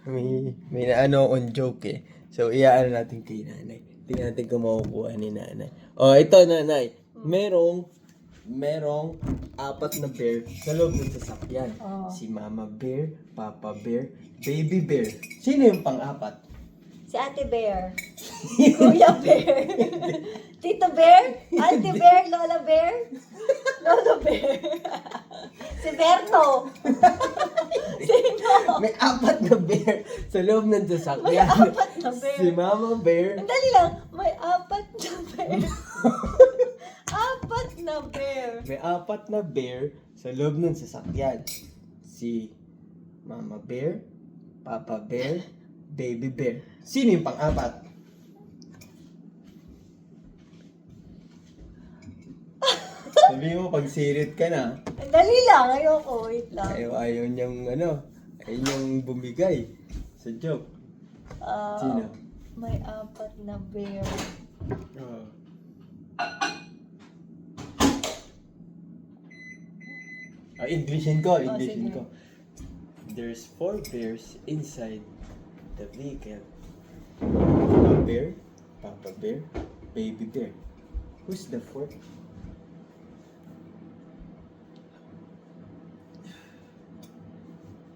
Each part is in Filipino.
May naano on joke eh. So, iyaan natin kay nanay. Tingnan natin kung makukuha ni nanay. Oh, ito nanay. Merong apat na bear sa loob ng sasakyan. Oh. Si Mama Bear, Papa Bear, Baby Bear. Sino yung pang-apat? Si Ate Bear. Kuya Bear. Tito Bear. Auntie Bear. Lola Bear. Lolo Bear. Si Berto. Sino? May apat na bear sa loob ng sasakyan. May apat na bear. Si Mama Bear. Ang dali lang. May apat na bear. Apat na bear. May apat na bear sa loob ng sasakyan. Si Mama Bear, Papa Bear, Baby Bear. Sino yung pang-apat? Sabi mo, pag sirit ka na, Ang dali lang. Ayoko. Wait lang. ayaw niyang ayaw niyang bumigay sa joke. Sino? May apat na bear. Oh. Englishin ko. sige. There's 4 bears inside the vehicle. Mama bear, Papa bear, Baby bear. Who's the fourth?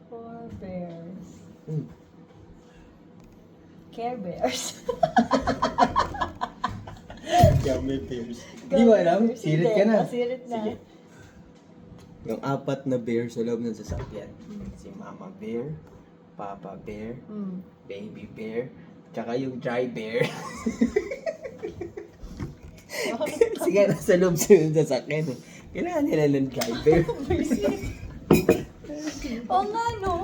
Four bears. Hmm. Care Bears. Gummy bears. Di mo alam? Bears. Sirit ka Hindi. na. Sirit na. Sige. Yung apat na bear sa loob ng sasakyan. Si Mama Bear, Papa Bear, Baby Bear, tsaka yung dry bear. Sige, nasa loob sa sasakyan. Kailangan nila ng dry bear. Oo nga, no?